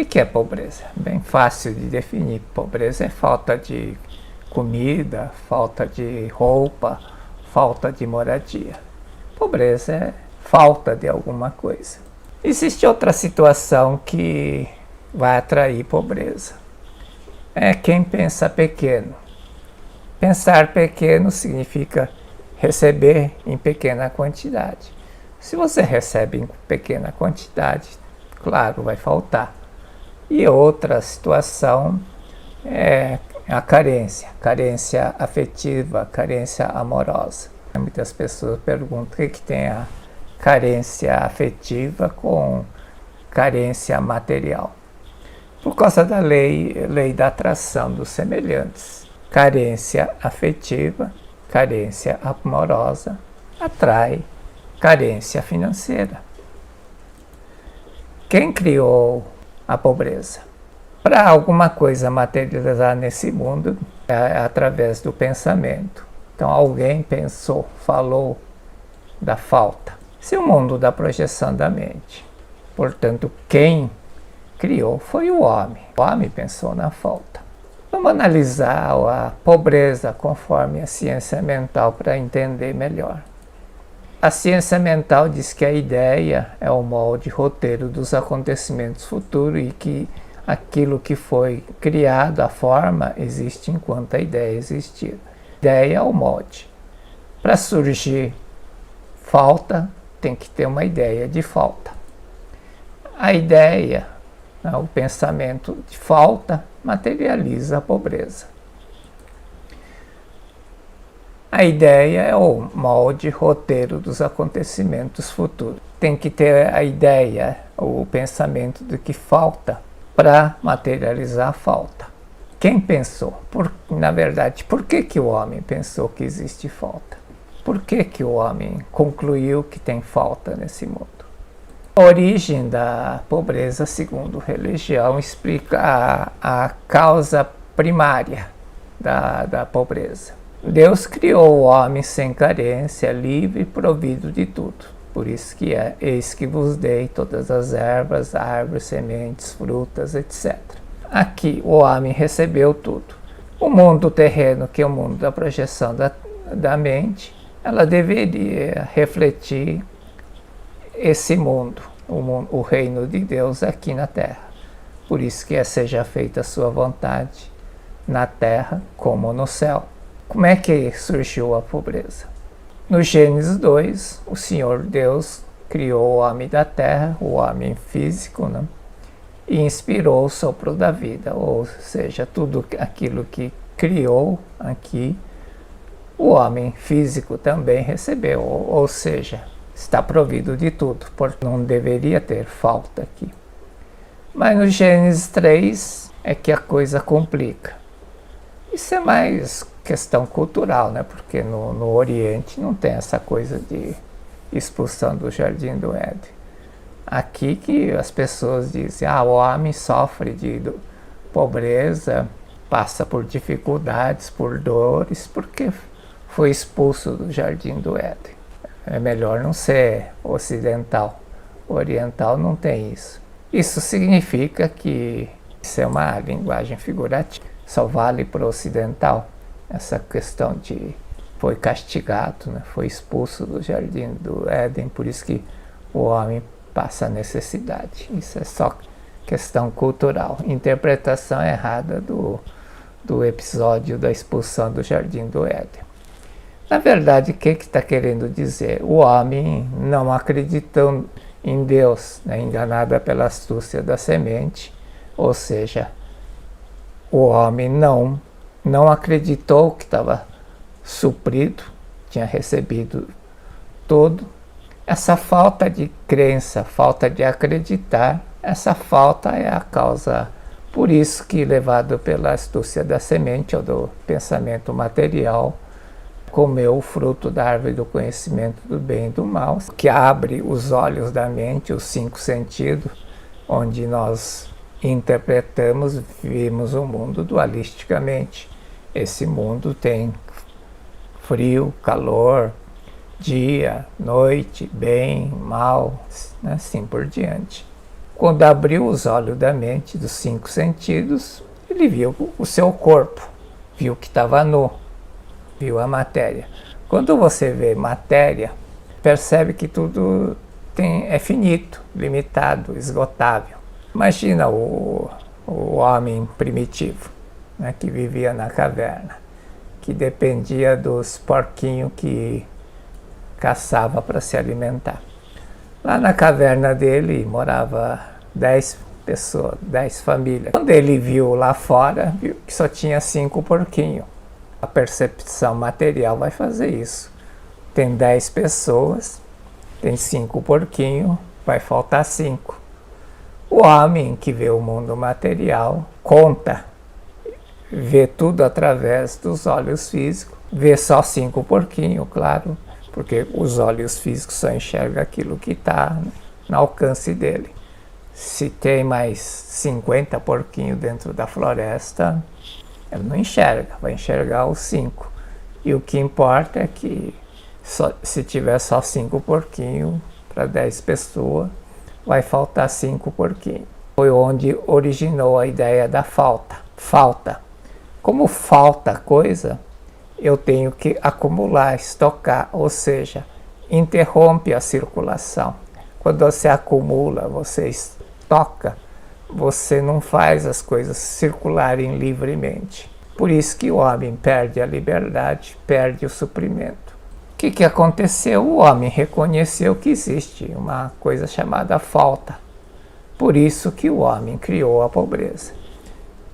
que é pobreza? Bem fácil de definir. Pobreza é falta de comida, falta de roupa, falta de moradia. Pobreza é falta de alguma coisa. Existe outra situação que vai atrair pobreza. É quem pensa pequeno. Pensar pequeno significa receber em pequena quantidade. Se você recebe em pequena quantidade, claro, vai faltar. E outra situação é a carência afetiva, carência amorosa. Muitas pessoas perguntam o que tem a carência afetiva com carência material. Por causa da lei da atração dos semelhantes. Carência afetiva, carência amorosa, atrai carência financeira. Quem criou a pobreza? Para alguma coisa materializar nesse mundo é através do pensamento. Então alguém pensou, falou da falta. Esse é o mundo da projeção da mente. Portanto, quem criou foi o homem. O homem pensou na falta. Vamos analisar a pobreza conforme a ciência mental para entender melhor. A ciência mental diz que a ideia é o molde roteiro dos acontecimentos futuros e que aquilo que foi criado, a forma, existe enquanto a ideia existir. A ideia é o molde. Para surgir falta, tem que ter uma ideia de falta. A ideia, o pensamento de falta, materializa a pobreza. A ideia é o molde roteiro dos acontecimentos futuros. Tem que ter a ideia, o pensamento do que falta para materializar a falta. Quem pensou? Na verdade, por que o homem pensou que existe falta? Por que o homem concluiu que tem falta nesse mundo? A origem da pobreza, segundo religião, explica a causa primária da pobreza. Deus criou o homem sem carência, livre e provido de tudo. Por isso que eis que vos dei todas as ervas, árvores, sementes, frutas, etc. Aqui o homem recebeu tudo. O mundo terreno, que é o mundo da projeção da mente, ela deveria refletir esse mundo, o reino de Deus aqui na Terra. Por isso que seja feita a sua vontade, na Terra como no céu. Como é que surgiu a pobreza? No Gênesis 2, o Senhor Deus criou o homem da terra, o homem físico, né? E inspirou o sopro da vida, ou seja, tudo aquilo que criou aqui, o homem físico também recebeu, ou seja, está provido de tudo, porque não deveria ter falta aqui. Mas no Gênesis 3 é que a coisa complica. Isso é mais questão cultural, né? Porque no Oriente não tem essa coisa de expulsão do Jardim do Éden. Aqui que as pessoas dizem, o homem sofre de pobreza, passa por dificuldades, por dores, porque foi expulso do Jardim do Éden. É melhor não ser ocidental. O oriental não tem isso. Isso significa que isso é uma linguagem figurativa. Só vale para o ocidental. Essa questão de foi castigado, né? Foi expulso do Jardim do Éden, por isso que o homem passa necessidade. Isso é só questão cultural. Interpretação errada do episódio da expulsão do Jardim do Éden. Na verdade, o que está querendo dizer? O homem não acreditou em Deus, né? Enganado pela astúcia da semente, ou seja, o homem não acreditou que estava suprido, tinha recebido tudo. Essa falta de crença, falta de acreditar, essa falta é a causa. Por isso que, levado pela astúcia da semente ou do pensamento material, comeu o fruto da árvore do conhecimento do bem e do mal, que abre os olhos da mente, os 5 sentidos, onde nós interpretamos, vimos o mundo dualisticamente. Esse mundo tem frio, calor, dia, noite, bem, mal, assim por diante. Quando abriu os olhos da mente, dos 5 sentidos, ele viu o seu corpo, viu que estava nu, viu a matéria. Quando você vê matéria, percebe que tudo é finito, limitado, esgotável. Imagina o homem primitivo, né, que vivia na caverna, que dependia dos porquinhos que caçava para se alimentar. Lá na caverna dele morava 10 pessoas, 10 famílias. Quando ele viu lá fora, viu que só tinha 5 porquinhos. A percepção material vai fazer isso. Tem 10 pessoas, tem 5 porquinhos, vai faltar 5. O homem que vê o mundo material conta, vê tudo através dos olhos físicos, vê só 5 porquinhos, claro, porque os olhos físicos só enxergam aquilo que está no alcance dele. Se tem mais 50 porquinhos dentro da floresta, ele não enxerga, vai enxergar os 5. E o que importa é que se tiver só 5 porquinhos para 10 pessoas, vai faltar 5 porquinhos. Foi onde originou a ideia da falta. Falta. Como falta coisa, eu tenho que acumular, estocar, ou seja, interrompe a circulação. Quando você acumula, você estoca, você não faz as coisas circularem livremente. Por isso que o homem perde a liberdade, perde o suprimento. O que aconteceu? O homem reconheceu que existe uma coisa chamada falta. Por isso que o homem criou a pobreza.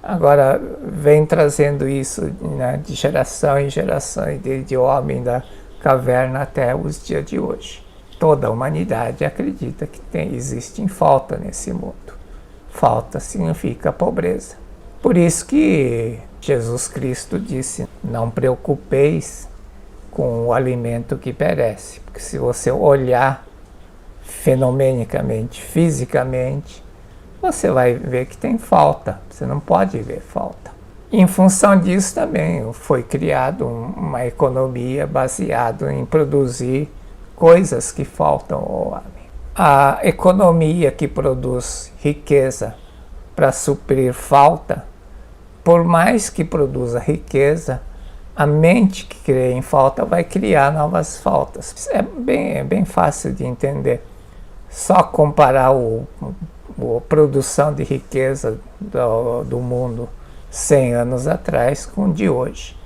Agora, vem trazendo isso, né, de geração em geração, desde o homem da caverna até os dias de hoje. Toda a humanidade acredita que existe falta nesse mundo. Falta significa pobreza. Por isso que Jesus Cristo disse: não preocupeis com o alimento que perece. Porque se você olhar fenomenicamente, fisicamente, você vai ver que tem falta. Você não pode ver falta. Em função disso também foi criado uma economia baseada em produzir coisas que faltam ao homem. A economia que produz riqueza para suprir falta, por mais que produza riqueza, a mente que cria em falta vai criar novas faltas. É bem fácil de entender. Só comparar a produção de riqueza do mundo 100 anos atrás com o de hoje.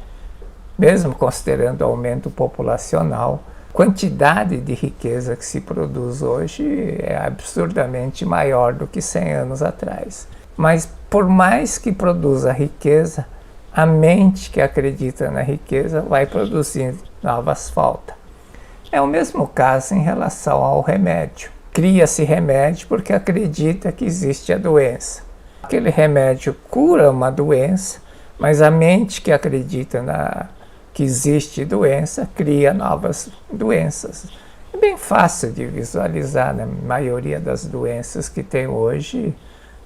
Mesmo considerando o aumento populacional, a quantidade de riqueza que se produz hoje é absurdamente maior do que 100 anos atrás. Mas por mais que produza riqueza, a mente que acredita na riqueza vai produzir novas faltas. É o mesmo caso em relação ao remédio. Cria-se remédio porque acredita que existe a doença. Aquele remédio cura uma doença, mas a mente que acredita que existe doença cria novas doenças. É bem fácil de visualizar, né? A maioria das doenças que tem hoje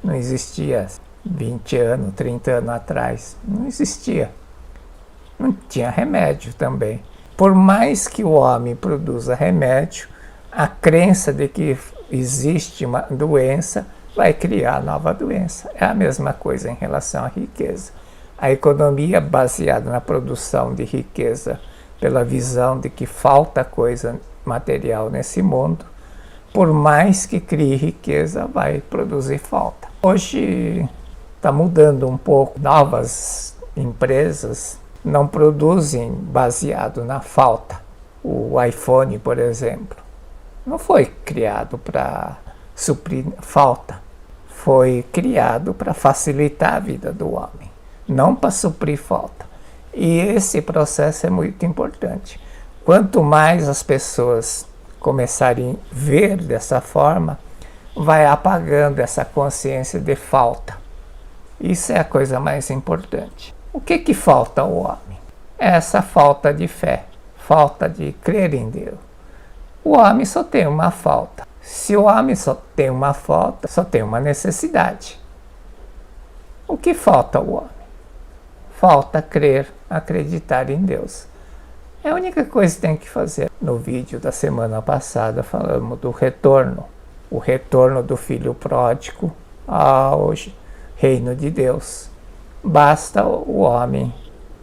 não existia 20 anos, 30 anos atrás. Não existia. Não tinha remédio também. Por mais que o homem produza remédio, a crença de que existe uma doença vai criar nova doença. É a mesma coisa em relação à riqueza. A economia baseada na produção de riqueza, pela visão de que falta coisa material nesse mundo, por mais que crie riqueza, vai produzir falta. Hoje está mudando um pouco. Novas empresas não produzem baseado na falta. O iPhone, por exemplo, não foi criado para suprir falta. Foi criado para facilitar a vida do homem, não para suprir falta. E esse processo é muito importante. Quanto mais as pessoas começarem a ver dessa forma, vai apagando essa consciência de falta. Isso é a coisa mais importante. O que falta ao homem? É essa falta de fé, falta de crer em Deus. O homem só tem uma falta. Se o homem só tem uma falta, só tem uma necessidade. O que falta ao homem? Falta crer, acreditar em Deus. É a única coisa que tem que fazer. No vídeo da semana passada falamos do retorno. o retorno do filho pródigo ao reino de Deus. Basta o homem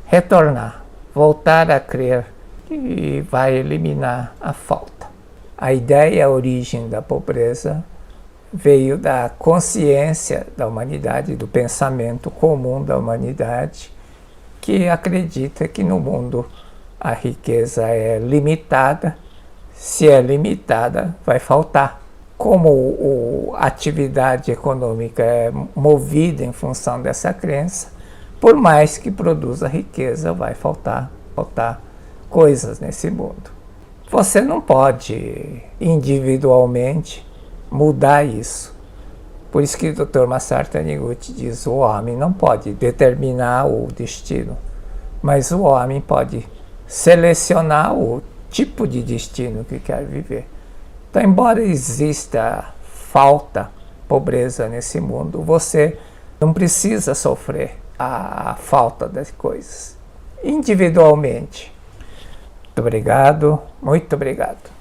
retornar, voltar a crer, e vai eliminar a falta. A ideia, a origem da pobreza veio da consciência da humanidade, do pensamento comum da humanidade, que acredita que no mundo a riqueza é limitada. Se é limitada, vai faltar. Como a atividade econômica é movida em função dessa crença, por mais que produza riqueza, vai faltar coisas nesse mundo. Você não pode individualmente mudar isso. Por isso que o Dr. Masaru Taniguchi diz: o homem não pode determinar o destino, mas o homem pode selecionar o tipo de destino que quer viver. Então, embora exista falta, pobreza nesse mundo, você não precisa sofrer a falta das coisas individualmente. Muito obrigado, muito obrigado.